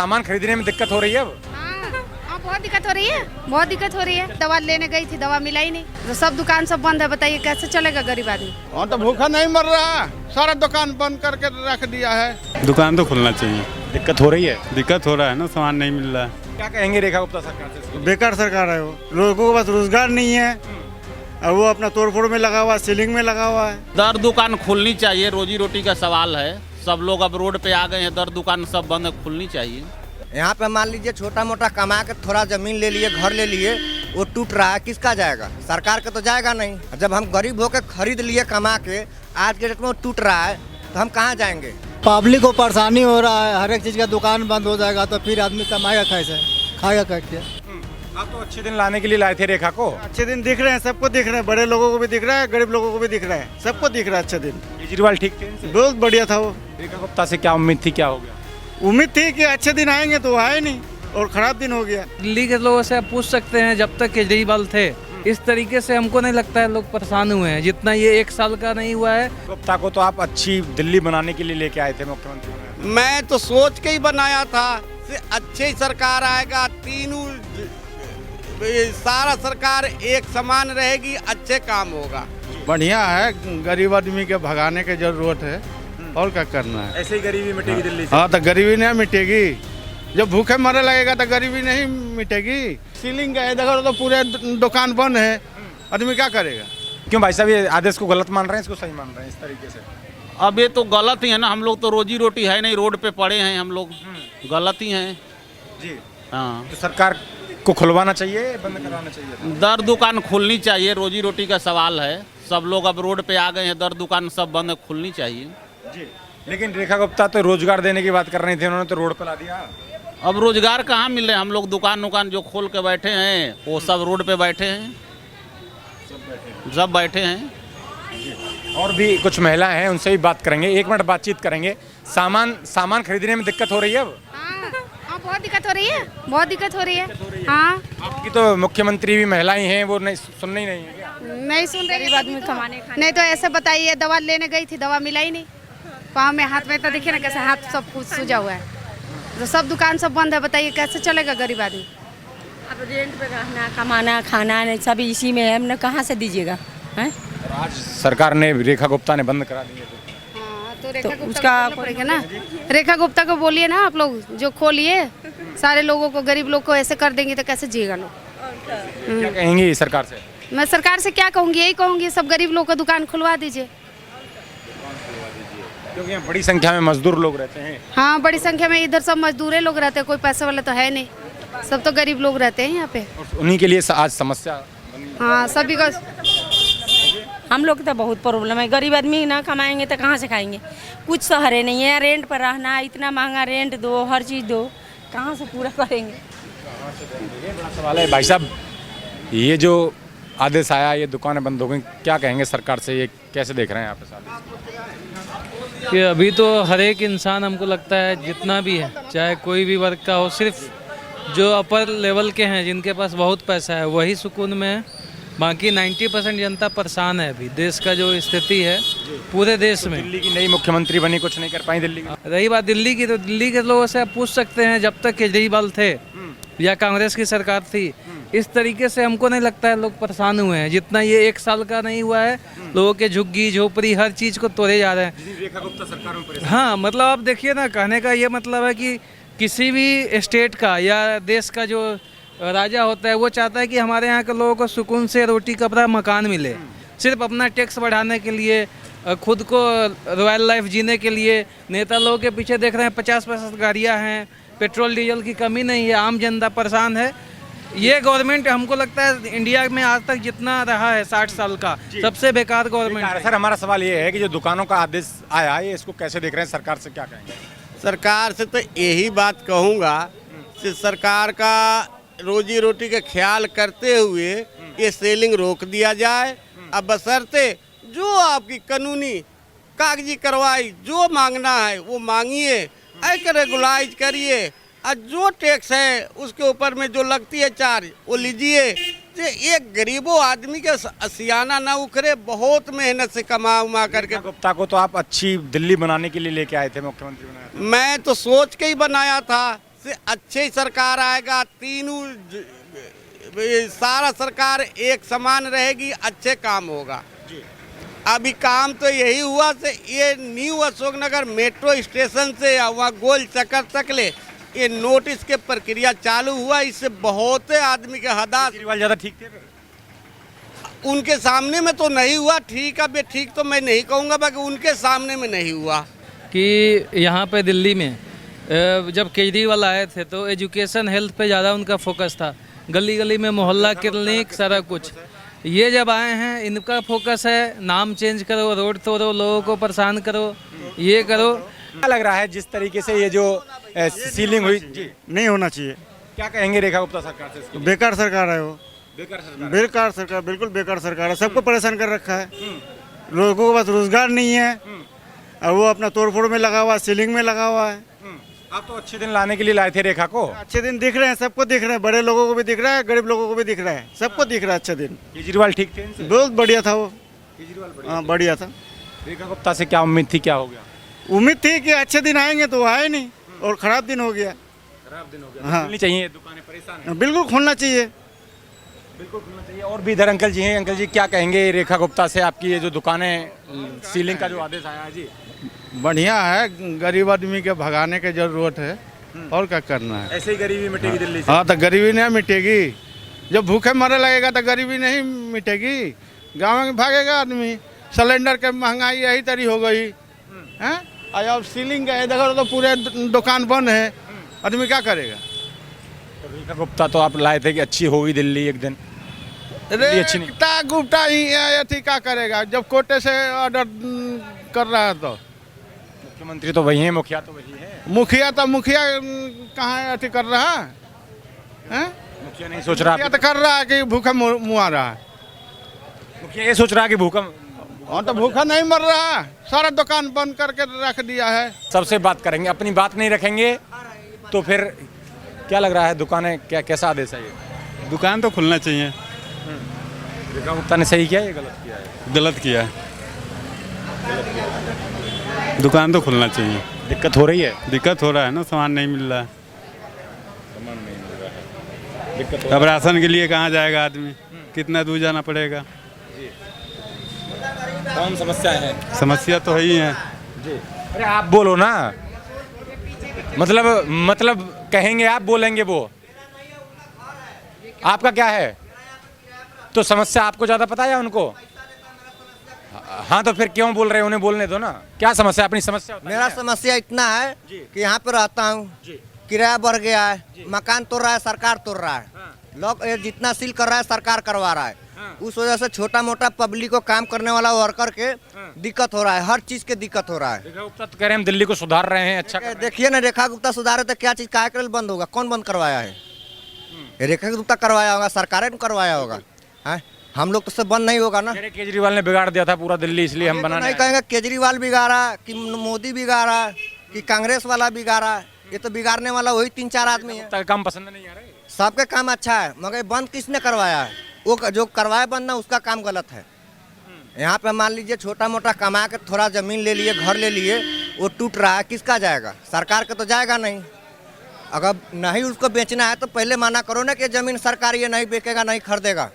सामान खरीदने में दिक्कत हो रही है अब। हाँ, बहुत दिक्कत हो रही है, बहुत दिक्कत हो रही है। दवा लेने गई थी, दवा मिला ही नहीं, तो सब दुकान सब बंद है। बताइए कैसे चलेगा गरीब आदमी। और तो भूखा नहीं मर रहा, सारा दुकान बंद करके रख दिया है। दुकान तो खुलना चाहिए। दिक्कत हो रही है, दिक्कत हो रहा है ना, सामान नहीं मिल रहा है। क्या कहेंगे रेखा गुप्ता सरकार से? बेकार सरकार है वो, लोगों को बस रोजगार नहीं है और वो अपना तोड़फोड़ में लगा हुआ है, सीलिंग में लगा हुआ है। दर दुकान खुलनी चाहिए, रोजी रोटी का सवाल है। सब लोग अब रोड पे आ गए हैं, दर दुकान सब बंद है, खुलनी चाहिए। यहाँ पे मान लीजिए छोटा मोटा कमा के थोड़ा जमीन ले लिए, घर ले लिए, वो टूट रहा है, किसका जाएगा? सरकार का तो जाएगा नहीं। जब हम गरीब होकर खरीद लिए कमा के, आज के डेट में वो टूट रहा है तो हम कहाँ जाएंगे? पब्लिक को परेशानी हो रहा है, हर एक चीज का दुकान बंद हो जाएगा तो फिर आदमी कमाएगा कैसे, खाएगा कैसे? आप तो अच्छे दिन लाने के लिए लाए थे रेखा को। अच्छे दिन दिख रहे हैं, सबको दिख रहे हैं, बड़े लोगों को भी दिख रहा है, गरीब लोगों को भी दिख रहा है, सबको दिख रहा है अच्छे दिन। केजरीवाल ठीक थे इनसे? बहुत बढ़िया था वो। रेखा गुप्ता से क्या उम्मीद थी, क्या हो गया? उम्मीद थी कि अच्छे दिन आएंगे तो आए नहीं और खराब दिन हो गया। दिल्ली के लोगों से आप पूछ सकते हैं, जब तक केजरीवाल थे इस तरीके से हमको नहीं लगता है लोग परेशान हुए हैं जितना ये 1 साल का नहीं हुआ है। गुप्ता को तो आप अच्छी दिल्ली बनाने के लिए लेके आए थे मुख्यमंत्री बनाने। मैं तो सोच के ही बनाया था अच्छी सरकार आएगा, तीनों सारा सरकार एक समान रहेगी, अच्छे काम होगा। बढ़िया है, गरीब आदमी के भगाने की जरूरत है और क्या करना है। ऐसे ही गरीबी मिटेगी दिल्ली से। हाँ तो गरीबी नहीं मिटेगी, जब भूखे मरे लगेगा तो गरीबी नहीं मिटेगी। सीलिंग का इधर तो पूरे दुकान बंद है, आदमी क्या करेगा? क्यों भाई साहब ये आदेश को गलत मान रहे हैं, इसको सही मान रहे हैं इस तरीके से? अब ये तो गलत ही है ना, हम लोग तो रोजी रोटी है नहीं, रोड पे पड़े हैं हम लोग, गलत ही हैं जी। हाँ। तो सरकार को खुलवाना चाहिए, बंद कराना चाहिए? दर दुकान खुलनी चाहिए, रोजी रोटी का सवाल है। सब लोग अब रोड पे आ गए हैं, दर दुकान सब बंद है, खुलनी चाहिए जी। लेकिन रेखा गुप्ता तो रोजगार देने की बात कर रही थी, उन्होंने तो रोड पर ला दिया। अब रोजगार कहाँ मिल रहे हैं? हम लोग दुकान जो खोल के बैठे हैं वो सब रोड पे बैठे हैं, सब बैठे हैं। और भी कुछ महिलाएं हैं, उनसे भी बात करेंगे, 1 मिनट बातचीत करेंगे। सामान खरीदने में दिक्कत हो रही है अब। हाँ, बहुत दिक्कत हो रही है, बहुत दिक्कत हो रही है। हाँ, आपकी तो मुख्यमंत्री भी महिलाएं हैं, वो नहीं सुननी नहीं है क्या? नहीं सुन रही आदमी कमाने नहीं तो ऐसे बताइए, दवा लेने गई थी, दवा मिला ही नहीं। पाँव में हाथ में तो देखिए ना कैसे हाथ सब कुछ सूजा हुआ है, तो सब दुकान सब बंद है। बताइए कैसे चलेगा गरीब आदमी। अब रेंट पे रहना, कमाना, खाना सब इसी में है, हमने कहाँ से दीजिएगा हैं? आज सरकार ने, रेखा गुप्ता ने बंद करा दिए तो रेखा गुप्ता को बोलना पड़ेगा ना, रेखा गुप्ता को बोलिए ना आप लोग, जो खोलिए सारे लोगों को, गरीब लोग को ऐसे कर देंगे तो कैसे जिएगा लोग। क्या कहेंगी सरकार से? मैं सरकार से क्या कहूँगी, यही कहूँगी सब गरीब लोग को दुकान खुलवा दीजिए, क्योंकि यहाँ बड़ी संख्या में मजदूर लोग रहते हैं। हाँ, बड़ी संख्या में इधर सब मजदूर लोग रहते हैं, कोई पैसे वाला तो है नहीं, सब तो गरीब लोग रहते हैं यहाँ पे। उन्हीं के लिए आज समस्या बनी। हाँ, सभी को हम लोग तो बहुत प्रॉब्लम है, गरीब आदमी ना कमाएंगे तो कहाँ से खाएंगे? कुछ सहारे नहीं है, रेंट पर रहना, इतना महंगा रेंट दो, हर चीज़ दो, कहाँ से पूरा करेंगे? बड़ा सवाल है भाई साहब, ये जो आदेश आया, ये दुकानें बंद हो गई, क्या कहेंगे सरकार से, ये कैसे देख रहे हैं आप इस आदेश? कि अभी तो हर एक इंसान हमको लगता है जितना भी है, चाहे कोई भी वर्ग का हो, सिर्फ जो अपर लेवल के हैं, जिनके पास बहुत पैसा है, वही सुकून में है। बाकी 90% जनता परेशान है। अभी देश का जो स्थिति है पूरे देश में। दिल्ली की नई मुख्यमंत्री बनी, कुछ नहीं कर पाई दिल्ली की। रही बात दिल्ली की, तो दिल्ली के लोगों से आप पूछ सकते हैं, जब तक केजरीवाल थे या कांग्रेस की सरकार थी इस तरीके से हमको नहीं लगता है लोग परेशान हुए हैं जितना ये 1 साल का नहीं हुआ है। लोगों के झुग्गी झोपड़ी हर चीज़ को तोड़े जा रहे हैं। रेखा गुप्ता सरकार में परेशान। हाँ, मतलब आप देखिए ना, कहने का ये मतलब है कि किसी भी स्टेट का या देश का जो राजा होता है वो चाहता है कि हमारे यहाँ के लोगों को सुकून से रोटी कपड़ा मकान मिले। सिर्फ अपना टैक्स बढ़ाने के लिए, खुद को रॉयल लाइफ जीने के लिए नेता लोगों के पीछे देख रहे हैं। 50-50 गाड़ियाँ हैं, पेट्रोल डीजल की कमी नहीं है, आम जनता परेशान है। ये गवर्नमेंट हमको लगता है इंडिया में आज तक जितना रहा है 60 साल का सबसे बेकार गवर्नमेंट है। सर, हमारा सवाल ये है कि जो दुकानों का आदेश आया है, इसको कैसे देख रहे हैं, सरकार से क्या कहेंगे? सरकार से तो यही बात कहूँगा कि सरकार का रोजी रोटी का ख्याल करते हुए ये सेलिंग रोक दिया जाए। अब बशर्ते जो आपकी कानूनी कागजी कार्रवाई जो मांगना है वो मांगिए, एक रेगुलाइज करिए, और जो टैक्स है उसके ऊपर में जो लगती है चार्ज वो लीजिए। एक गरीबों आदमी के सियाना ना उखरे, बहुत मेहनत से कमा उमा करके। गुप्ता को तो आप अच्छी दिल्ली बनाने के लिए लेके आए थे, मुख्यमंत्री बनाया था। मैं तो सोच के ही बनाया था से अच्छे ही सरकार आएगा। तीनों सारा सरकार एक समान रहेगी, अच्छे काम होगा। अभी काम तो यही हुआ से ये न्यू अशोकनगर मेट्रो स्टेशन से वहाँ गोल चक्कर तक ले ये नोटिस के प्रक्रिया चालू हुआ। इससे बहुत आदमी के हदास। केजरीवाल ज़्यादा ठीक थे फिर? उनके सामने में तो नहीं हुआ ठीक। अब ये ठीक तो मैं नहीं कहूँगा, बाकी उनके सामने में नहीं हुआ। कि यहाँ पे दिल्ली में जब केजरीवाल आए थे तो एजुकेशन हेल्थ पे ज़्यादा उनका फोकस था, गली गली में मोहल्ला क्लिनिक सारा कुछ। ये जब आए हैं इनका फोकस है नाम चेंज करो, रोड तोड़ो, लोगों को परेशान करो, ये करो। क्या लग रहा है जिस तरीके से ये जो सीलिंग हुई जी, नहीं होना चाहिए। क्या कहेंगे रेखा गुप्ता सरकार से इसके लिए? बेकार सरकार है वो, बेकार सरकार है। बेकार सरकार, बिल्कुल बेकार सरकार है। सबको परेशान कर रखा है। लोगों के पास रोजगार नहीं है और वो अपना तोड़फोड़ में लगा हुआ है, सीलिंग में लगा हुआ है। आप तो अच्छे दिन लाने के लिए लाए थे रेखा को। अच्छे दिन दिख रहे हैं, सबको दिख रहे हैं, बड़े लोगों को भी दिख रहा है, गरीब लोगों को भी दिख रहा है, सबको दिख रहा है अच्छे दिन। केजरीवाल ठीक थे इनसे? बहुत बढ़िया था वो, केजरीवाल हाँ बढ़िया था। रेखा गुप्ता से क्या उम्मीद थी, क्या हो गया? उम्मीद थी कि अच्छे दिन आएंगे तो आए नहीं और खराब दिन हो गया। खराब दिन हो गया। हाँ। खुलनी चाहिए दुकानें, परेशान हैं। बिल्कुल खोलना चाहिए। बिल्कुल खुलना चाहिए। और भी इधर अंकल जी हैं। अंकल जी क्या कहेंगे रेखा गुप्ता से आपकी ये जो दुकानें सीलिंग का जो आदेश आया है जी? बढ़िया है, गरीब आदमी के भगाने की जरूरत है और क्या करना है। ऐसे ही गरीबी मिटेगी दिल्ली से? हाँ तो गरीबी नहीं मिटेगी, जब भूखे मरे लगेगा तो गरीबी नहीं मिटेगी। गाँव में भागेगा आदमी, सिलेंडर के महंगाई यही तरी हो गई है। और अब सीलिंग का देखो तो पूरे दुकान बंद है, आदमी क्या करेगा। तो रेखा गुप्ता तो आप लाए थे कि अच्छी होगी दिल्ली एक दिन, अच्छी नहीं। रेखा गुप्ता ही अथी क्या करेगा जब कोटे से ऑर्डर कर रहा है। तो मुख्यमंत्री तो वही है, मुखिया तो वही है। मुखिया कहाँ अथी कर रहा है? मुखिया नहीं सोच रहा, मुखिया तो कर रहा है कि भूखा मुआ रहा है। मुखिया ये सोच रहा है कि भूखा। हाँ तो भूखा नहीं मर रहा, सारा दुकान बंद करके रख दिया है। सबसे बात करेंगे, अपनी बात नहीं रखेंगे तो फिर क्या लग रहा है दुकानें क्या कैसा आदेश है ये? दुकान तो खुलना चाहिए। रेखा गुप्ता ने सही किया या गलत किया है? गलत किया है, दुकान तो खुलना चाहिए। दिक्कत हो रही है? दिक्कत हो रहा है ना, सामान नहीं मिल रहा है। सामान नहीं मिल रहा है, दिक्कत हो अब राशन के लिए कहाँ जाएगा आदमी, कितना दूर जाना पड़ेगा। कौन समस्या है? समस्या तो है ही है जी। अरे आप बोलो ना, मतलब कहेंगे आप, बोलेंगे वो। आपका क्या है? तो समस्या आपको ज्यादा पता है या उनको? हाँ तो फिर क्यों बोल रहे हैं, उन्हें बोलने दो ना। क्या समस्या, अपनी समस्या बताइए। मेरा समस्या इतना है कि यहाँ पे रहता हूँ, किराया बढ़ गया है, मकान तोड़ रहा है सरकार, तोड़ रहा है लोग, जितना सील कर रहा है सरकार करवा रहा है। उस वजह से छोटा मोटा पब्लिक को काम करने वाला वर्कर के दिक्कत हो रहा है, हर चीज के दिक्कत हो रहा है। रेखा गुप्ता तो कह रहे हैं हम दिल्ली को सुधार रहे हैं, अच्छा कर रहे हैं। देखिए ना, रेखा गुप्ता सुधारे तो क्या चीज काहे के लिए बंद होगा? कौन बंद करवाया है? रेखा गुप्ता करवाया होगा, सरकार ने करवाया होगा। हैं? हम लोग तो सब बंद नहीं होगा ना। केजरीवाल ने बिगाड़ दिया था पूरा दिल्ली, इसलिए हम बनाने नहीं कहेंगे केजरीवाल बिगाड़ा कि मोदी बिगाड़ा कि कांग्रेस वाला बिगाड़ा, ये तो बिगाड़ने वाला वही 3-4 आदमी है। काम पसंद नहीं आ रहे, सबके काम अच्छा है, मगर बंद किसने करवाया है? वो जो करवाया बंद ना, उसका काम गलत है। यहाँ पे मान लीजिए छोटा मोटा कमा के थोड़ा जमीन ले लिए, घर ले लिए, वो टूट रहा है, किसका जाएगा? सरकार का तो जाएगा नहीं। अगर नहीं उसको बेचना है तो पहले माना करो ना कि जमीन सरकारी है, नहीं बेचेगा, नहीं खरीदेगा।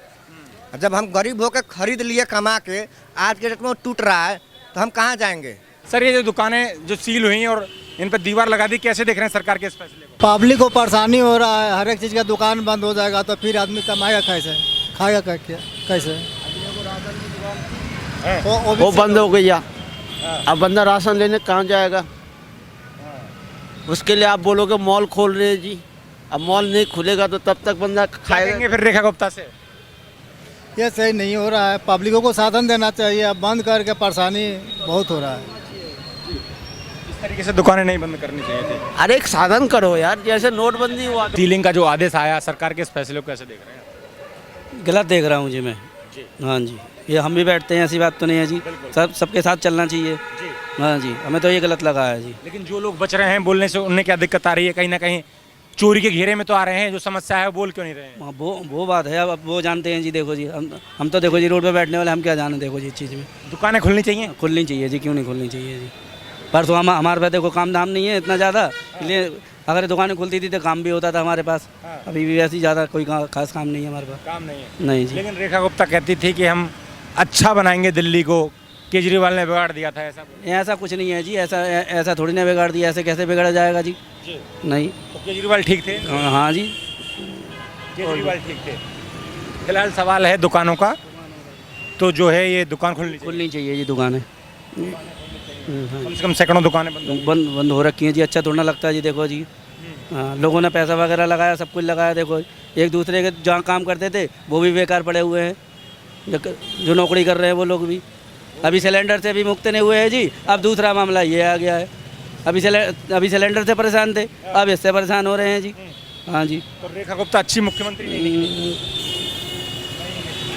जब हम गरीब होकर खरीद लिए कमा के, आज के डेट में वो टूट रहा है तो हम कहाँ जाएंगे? सर ये जो दुकानें जो सील हुई और इन पर दीवार लगा दी, कैसे देख रहे हैं सरकार के इस फैसले को? पब्लिक को परेशानी हो रहा है, हर एक चीज़ का दुकान बंद हो जाएगा तो फिर आदमी कमाएगा कैसे, खाएगा कैसे? वो बंद हो गया, अब बंदा राशन लेने कहाँ जाएगा? उसके लिए आप बोलोगे मॉल खोल रहे हैं जी, अब मॉल नहीं खुलेगा तो तब तक बंदा खाएगा। फिर रेखा गुप्ता से ये सही नहीं हो रहा है, पब्लिकों को साधन देना चाहिए। अब बंद करके परेशानी बहुत हो रहा है। इस तरीके से दुकानें नहीं बंद करनी चाहिए थी। अरे एक साधन करो यार, जैसे नोटबंदी हुआ। सीलिंग का जो आदेश आया सरकार के, इस फैसले को कैसे देख रहे हैं? गलत देख रहा हूँ जी मैं। हाँ जी, ये हम भी बैठते हैं, ऐसी बात तो नहीं है जी, सबके साथ चलना चाहिए। हाँ जी, हमें तो ये गलत लगा है जी। लेकिन जो लोग बच रहे हैं बोलने से, उन्हें क्या दिक्कत आ रही है? कहीं ना कहीं चोरी के घेरे में तो आ रहे हैं, जो समस्या है बोल क्यों नहीं रहे हैं? वो बात है, अब वो जानते हैं जी। देखो जी, हम तो देखो जी रोड पे बैठने वाले, हम क्या जाने। देखो जी इस चीज़ में दुकानें खुलनी चाहिए, खुलनी चाहिए जी, क्यों नहीं खुलनी चाहिए जी। परसों हमारे पास देखो काम धाम नहीं है इतना ज़्यादा, इसलिए अगर दुकानें खुलती थी तो काम भी होता था हमारे पास। अभी भी वैसे ज़्यादा कोई खास काम नहीं है हमारे पास। काम नहीं है। नहीं जी, लेकिन रेखा गुप्ता कहती थी कि हम अच्छा बनाएंगे दिल्ली को, केजरीवाल ने बिगाड़ दिया था, ऐसा ऐसा कुछ नहीं है जी। ऐसा थोड़ी ना बिगाड़ दिया, ऐसे कैसे बिगड़ा जाएगा जी? नहीं। तो केजरीवाल ठीक थे? हाँ जी, केजरीवाल ठीक थे। फिलहाल सवाल है दुकानों का, तो जो है ये दुकान खुलनी चाहिए जी दुकानें। कम से कम सैकड़ों दुकानें बंद हो रखी हैं जी। अच्छा थोड़ा ना लगता है जी। देखो जी, हाँ, लोगों ने पैसा वगैरह लगाया, सब कुछ लगाया। देखो एक दूसरे के जहाँ काम करते थे वो भी बेकार पड़े हुए हैं, जो नौकरी कर रहे हैं वो लोग भी। अभी सिलेंडर से भी मुक्त नहीं हुए हैं जी। अब दूसरा मामला ये आ गया है। अभी सिलेंडर से परेशान थे, अब इससे परेशान हो रहे हैं जी। हाँ जी। तो रेखा गुप्ता अच्छी मुख्यमंत्री नहीं?